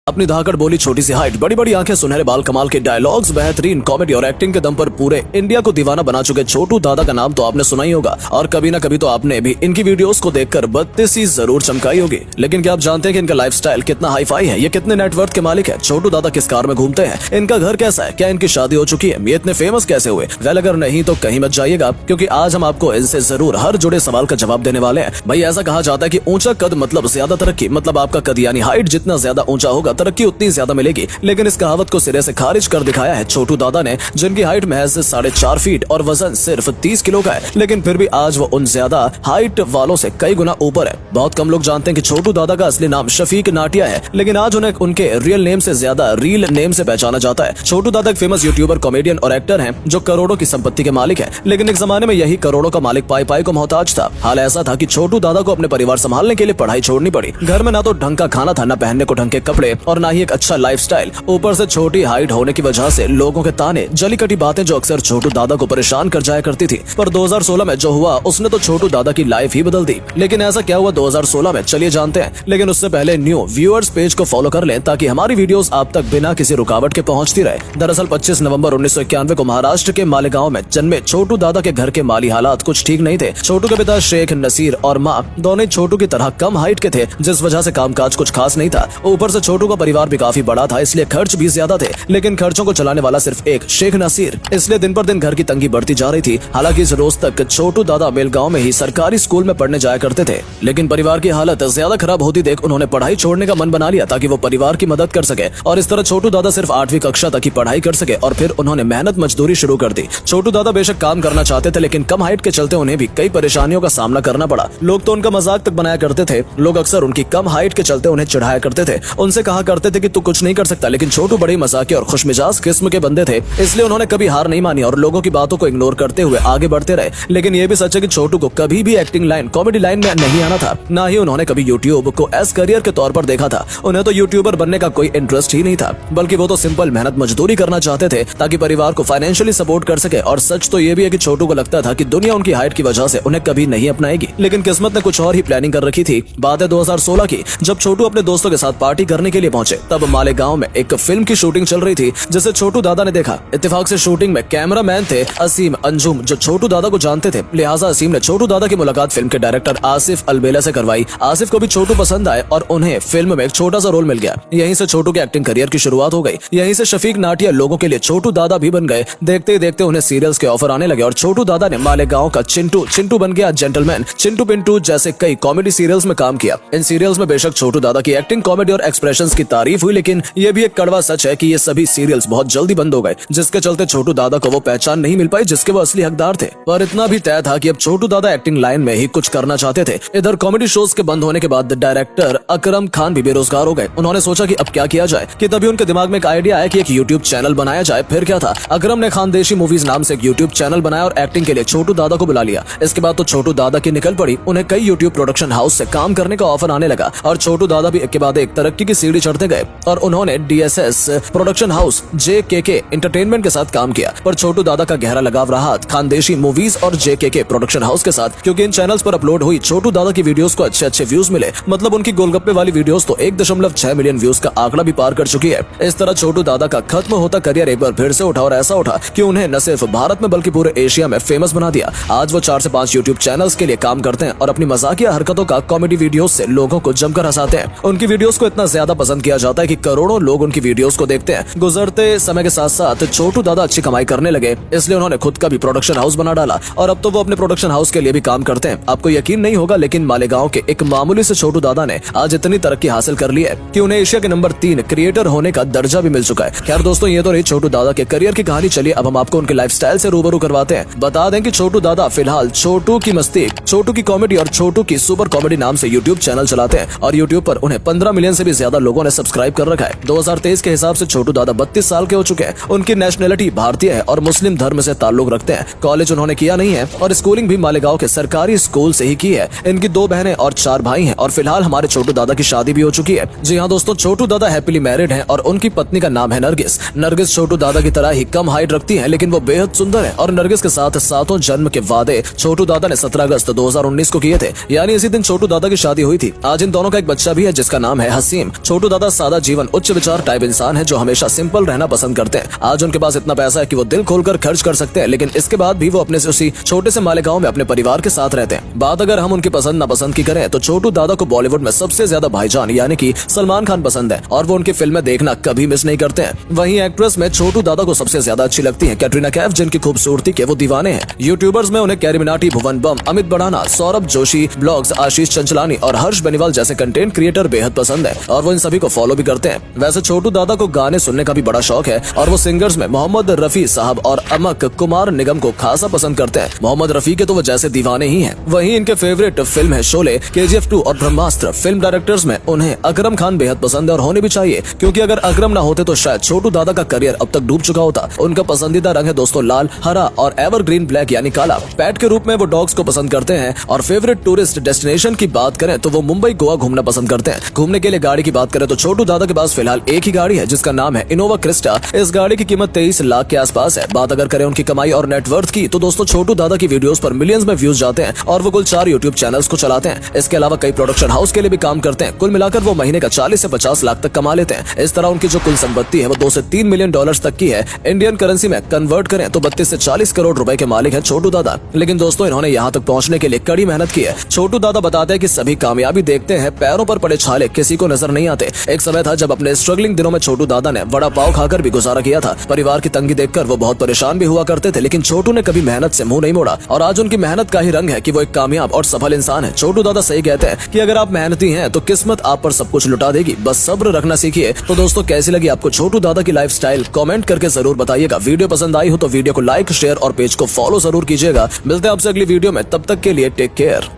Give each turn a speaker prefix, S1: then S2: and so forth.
S1: अपनी धाकड़ बोली, छोटी सी हाइट, बड़ी बड़ी आंखें, सुनहरे बाल, कमाल के डायलॉग्स, बेहतरीन कॉमेडी और एक्टिंग के दम पर पूरे इंडिया को दीवाना बना चुके छोटू दादा का नाम तो आपने सुना ही होगा और कभी ना कभी तो आपने भी इनकी वीडियोस को देखकर बत्तीसी जरूर चमकाई होगी। लेकिन क्या आप जानते हैं कि इनका लाइफस्टाइल कितना हाई फाई है, ये कितने नेटवर्थ के मालिक है? छोटू दादा किस कार में घूमते हैं, इनका घर कैसा है, क्या इनकी शादी हो चुकी है, ये इतने फेमस कैसे हुए? वेल, अगर नहीं तो कहीं मत जाइएगा, क्योंकि आज हम आपको इनसे जरूर हर जुड़े सवाल का जवाब देने वाले हैं। भाई, ऐसा कहा जाता है कि ऊंचा कद मतलब ज्यादा तरक्की, मतलब आपका कद यानी हाइट जितना ज्यादा ऊंचा होगा तरक्की उतनी ज्यादा मिलेगी। लेकिन इस कहावत को सिरे से खारिज कर दिखाया है छोटू दादा ने, जिनकी हाइट महज 4.5 फीट और वजन सिर्फ 30 किलो का है। लेकिन फिर भी आज वो उन ज्यादा हाइट वालों से कई गुना ऊपर है। बहुत कम लोग जानते हैं कि छोटू दादा का असली नाम शफीक नाटिया है, लेकिन आज उन्हें उनके रियल नेम से ज्यादा रील नेम से पहचाना जाता है। छोटू दादा एक फेमस यूट्यूबर, कॉमेडियन और एक्टर हैं जो करोड़ों की संपत्ति के मालिक है। लेकिन एक जमाने में यही करोड़ों का मालिक पाई पाई को मोहताज था। हाल ऐसा था कि छोटू दादा को अपने परिवार संभालने के लिए पढ़ाई छोड़नी पड़ी। घर में ना तो ढंग का खाना था, ना पहनने को ढंग के कपड़े और ना ही एक अच्छा लाइफस्टाइल। ऊपर से छोटी हाइट होने की वजह से लोगों के ताने, जली कटी बातें जो अक्सर छोटू दादा को परेशान कर जाया करती थी। पर 2016 में जो हुआ उसने तो छोटू दादा की लाइफ ही बदल दी। लेकिन ऐसा क्या हुआ 2016 में, चलिए जानते हैं। लेकिन उससे पहले न्यू व्यूअर्स पेज को फॉलो कर लें ताकि हमारी वीडियोस आप तक बिना किसी रुकावट के पहुंचती रहे। दरअसल 25 नवंबर 1991 को महाराष्ट्र के मालेगांव में जन्मे छोटू दादा के घर के माली हालात कुछ ठीक नहीं थे। छोटू के पिता शेख नसीर और माँ दोनों छोटू की तरह कम हाइट के थे, जिस वजह से कामकाज कुछ खास नहीं था। ऊपर से छोटू का परिवार भी काफी बड़ा था, इसलिए खर्च भी ज्यादा थे। लेकिन खर्चों को चलाने वाला सिर्फ एक शेख नसीर, इसलिए दिन पर दिन घर की तंगी बढ़ती जा रही थी। हालांकि इस रोज तक छोटू दादा मेलगांव में ही सरकारी स्कूल में पढ़ने जाया करते थे। लेकिन परिवार की हालत ज्यादा खराब होती देख उन्होंने पढ़ाई छोड़ने का मन बना लिया ताकि वो परिवार की मदद कर सके। और इस तरह छोटू दादा सिर्फ 8वीं कक्षा तक ही पढ़ाई कर सके और फिर उन्होंने मेहनत मजदूरी शुरू कर दी। छोटू दादा बेशक काम करना चाहते थे, लेकिन कम हाइट के चलते उन्हें भी कई परेशानियों का सामना करना पड़ा। लोग तो उनका मजाक तक बनाया करते थे। लोग अक्सर उनकी कम हाइट के चलते उन्हें चिढ़ाया करते थे, उनसे कहा करते थे कि तू कुछ नहीं कर सकता। लेकिन छोटू बड़े मजाकी और खुशमिजाज किस्म के बंदे थे, इसलिए उन्होंने कभी हार नहीं मानी और लोगों की बातों को इग्नोर करते हुए आगे बढ़ते रहे। लेकिन ये भी सच है कि छोटू को कभी भी एक्टिंग लाइन, कॉमेडी लाइन में नहीं आना था, ना ही उन्होंने कभी यूट्यूब को एज करियर के तौर पर देखा था। उन्हें तो यूट्यूबर बनने का कोई इंटरेस्ट ही नहीं था, बल्कि वो तो सिंपल मेहनत मजदूरी करना चाहते थे ताकि परिवार को फाइनेंशियली सपोर्ट कर सके। और सच तो ये भी है कि छोटू को लगता था कि दुनिया उनकी हाइट की वजह से उन्हें कभी नहीं अपनाएगी। लेकिन किस्मत ने कुछ और ही प्लानिंग कर रखी थी। बात है 2016 की, जब छोटू अपने दोस्तों के साथ पार्टी करने के लिए पहुंचे। तब मालेगांव में एक फिल्म की शूटिंग चल रही थी, जिसे छोटू दादा ने देखा। इत्तेफाक से शूटिंग में कैमरामैन थे असीम अंजुम, जो छोटू दादा को जानते थे। लिहाजा असीम ने छोटू दादा की मुलाकात फिल्म के डायरेक्टर आसिफ अलबेला से करवाई। आसिफ को भी छोटू पसंद आए और उन्हें फिल्म में एक छोटा सा रोल मिल गया। यहीं से छोटू के एक्टिंग करियर की शुरुआत हो गई। यहीं से शफीक नाटिया लोगों के लिए छोटू दादा भी बन गए। देखते ही देखते उन्हें सीरियल्स के ऑफर आने लगे और छोटू दादा ने मालेगांव का चिंटू बन गया जेंटलमैन, चिंटू पिंटू जैसे कई कॉमेडी सीरियल्स में काम किया। इन सीरियल्स में बेशक छोटू दादा की एक्टिंग, कॉमेडी और एक्सप्रेशंस की तारीफ हुई, लेकिन ये भी एक कड़वा सच है कि ये सभी सीरियल्स बहुत जल्दी बंद हो गए, जिसके चलते छोटू दादा को वो पहचान नहीं मिल पाई जिसके वो असली हकदार थे। पर इतना भी तय था कि अब छोटू दादा एक्टिंग लाइन में ही कुछ करना चाहते थे। इधर कॉमेडी शोज के बंद होने के बाद डायरेक्टर अकरम खान भी बेरोजगार हो गए। उन्होंने सोचा कि अब क्या किया जाए, कि तभी उनके दिमाग में एक आइडिया आया कि एक यूट्यूब चैनल बनाया जाए। फिर क्या था, अकरम ने खानदेशी मूवीज नाम से एक यूट्यूब चैनल बनाया और एक्टिंग के लिए छोटू दादा को बुला लिया। इसके बाद तो छोटू दादा की निकल पड़ी। उन्हें कई यूट्यूब प्रोडक्शन हाउस से काम करने का ऑफर आने लगा और छोटू दादा भी एक के बाद एक तरक्की की सीढ़ी चढ़ते गए और उन्होंने DSS production house JKK entertainment के साथ काम किया। पर छोटू दादा का गहरा लगाव रहा खानदेशी मूवीज और JKK प्रोडक्शन हाउस के साथ, क्योंकि इन चैनल्स पर अपलोड हुई छोटू दादा की वीडियोस को अच्छे व्यूज मिले। मतलब उनकी गोलगप्पे वाली वीडियोस तो 1.6 मिलियन व्यूज का आंकड़ा भी पार कर चुकी है। इस तरह छोटू दादा का खत्म होता करियर एक बार फिर से उठा और ऐसा उठा कि उन्हें न सिर्फ भारत में बल्कि पूरे एशिया में फेमस बना दिया। आज वो 4 से 5 यूट्यूब चैनल्स के लिए काम करते हैं और अपनी मजाकिया हरकतों का कॉमेडी वीडियोस से लोगों को जमकर हंसाते हैं। उनकी वीडियोस को इतना ज्यादा पसंद किया जाता है कि करोड़ों लोग उनकी वीडियोस को देखते हैं। गुजरते समय के साथ साथ छोटू दादा अच्छी कमाई करने लगे, इसलिए उन्होंने खुद का भी प्रोडक्शन हाउस बना डाला और अब तो वो अपने प्रोडक्शन हाउस के लिए भी काम करते हैं। आपको यकीन नहीं होगा, लेकिन मालेगांव के एक मामूली से छोटू दादा ने आज इतनी तरक्की हासिल कर ली है कि उन्हें एशिया के नंबर 3 क्रिएटर होने का दर्जा भी मिल चुका है। खैर दोस्तों, ये तो रही छोटू दादा के करियर की कहानी। चलिए अब हम आपको उनके लाइफस्टाइल से रूबरू करवाते हैं। बता दें कि छोटू दादा फिलहाल छोटू की मस्ती, छोटू की कॉमेडी और छोटू की सुपर कॉमेडी नाम से यूट्यूब चैनल चलाते हैं और यूट्यूब पर उन्हें 15 मिलियन से भी ज्यादा लोगों ने सब्सक्राइब कर रखा है। 2023 के हिसाब से छोटू दादा 32 साल के हो चुके हैं। उनकी नेशनलिटी भारतीय है और मुस्लिम धर्म से ताल्लुक रखते हैं। कॉलेज उन्होंने किया नहीं है और स्कूलिंग भी मालेगांव के सरकारी स्कूल से ही की है। इनकी 2 बहनें और 4 भाई हैं और फिलहाल हमारे छोटू दादा की शादी भी हो चुकी है। जी हाँ दोस्तों, छोटू दादा हैप्पीली मैरिड हैं और उनकी पत्नी का नाम है नरगिस। नरगिस छोटू दादा की तरह ही कम हाइट रखती हैं, लेकिन वो बेहद सुंदर है और नरगिस के साथ 7 जन्म के वादे छोटू दादा ने 17 अगस्त 2019 को किए थे, यानी इसी दिन छोटू दादा की शादी हुई थी। आज इन दोनों का एक बच्चा भी है जिसका नाम है हसीम। छोटू दादा दादा सादा जीवन उच्च विचार टाइप इंसान है जो हमेशा सिंपल रहना पसंद करते हैं। आज उनके पास इतना पैसा है कि वो दिल खोलकर खर्च कर सकते हैं, लेकिन इसके बाद भी वो अपने से उसी छोटे से मालेगांव में अपने परिवार के साथ रहते हैं। बात अगर हम उनकी पसंद नापसंद की करें तो छोटू दादा को बॉलीवुड में सबसे ज्यादा भाईजान यानी कि सलमान खान पसंद है और वो उनकी फिल्में देखना कभी मिस नहीं करते हैं। वहीं एक्ट्रेस में छोटू दादा को सबसे ज्यादा अच्छी लगती है कैटरीना कैफ, जिनकी खूबसूरती के वो दीवाने हैं। यूट्यूबर्स में उन्हें कैरी मिनाटी, भुवन बम, अमित बढ़ाना, सौरभ जोशी ब्लॉग्स, आशीष चंचलानी और हर्ष बेनीवाल जैसे कंटेंट क्रिएटर बेहद पसंद है और वो इन सभी को फॉलो भी करते हैं। वैसे छोटू दादा को गाने सुनने का भी बड़ा शौक है और वो सिंगर्स में मोहम्मद रफी साहब और अमक कुमार निगम को खासा पसंद करते हैं। मोहम्मद रफी के तो वो जैसे दीवाने ही हैं। वहीं इनके फेवरेट फिल्म है शोले, KGF 2 और ब्रह्मास्त्र। फिल्म डायरेक्टर्स में उन्हें अकरम खान बेहद पसंद है और होने भी चाहिए, क्योंकि अगर अकरम ना होते तो शायद छोटू दादा का करियर अब तक डूब चुका होता। उनका पसंदीदा रंग है दोस्तों लाल, हरा और एवरग्रीन ब्लैक यानी काला। पेट के रूप में वो डॉग्स को पसंद करते हैं और फेवरेट टूरिस्ट डेस्टिनेशन की बात करें तो वो मुंबई गोवा घूमना पसंद करते हैं। घूमने के लिए गाड़ी की बात करें तो छोटू दादा के पास फिलहाल एक ही गाड़ी है जिसका नाम है इनोवा क्रिस्टा। इस गाड़ी की कीमत 23 लाख के आसपास है। बात अगर करें उनकी कमाई और नेटवर्थ की तो दोस्तों छोटू दादा की वीडियोस पर मिलियंस में व्यूज जाते हैं और वो कुल 4 यूट्यूब चैनल्स को चलाते हैं। इसके अलावा कई प्रोडक्शन हाउस के लिए भी काम करते हैं। कुल मिलाकर वो महीने का 40 से 50 लाख तक कमा लेते हैं। इस तरह उनकी जो कुल संपत्ति है वो 2 से 3 मिलियन डॉलर्स तक की है। इंडियन करेंसी में कन्वर्ट करें तो 32 से 40 करोड़ रुपए के मालिक है छोटू दादा। लेकिन दोस्तों इन्होंने यहाँ तक पहुँचने के लिए कड़ी मेहनत की है। छोटू दादा बताते हैं कि सभी कामयाबी देखते हैं, पैरों पर पड़े छाले किसी को नजर नहीं आते। एक समय था जब अपने स्ट्रगलिंग दिनों में छोटू दादा ने वड़ा पाव खाकर भी गुजारा किया था। परिवार की तंगी देखकर वो बहुत परेशान भी हुआ करते थे, लेकिन छोटू ने कभी मेहनत से मुंह नहीं मोड़ा और आज उनकी मेहनत का ही रंग है कि वो एक कामयाब और सफल इंसान है। छोटू दादा सही कहते हैं कि अगर आप मेहनती हैं तो किस्मत आप पर सब कुछ लुटा देगी, बस सब्र रखना सीखिए। तो दोस्तों कैसी लगी आपको छोटू दादा की लाइफस्टाइल, कमेंट करके जरूर बताइएगा। वीडियो पसंद आई हो तो वीडियो को लाइक, शेयर और पेज को फॉलो जरूर कीजिएगा। मिलते हैं आपसे अगली वीडियो में, तब तक के लिए टेक केयर।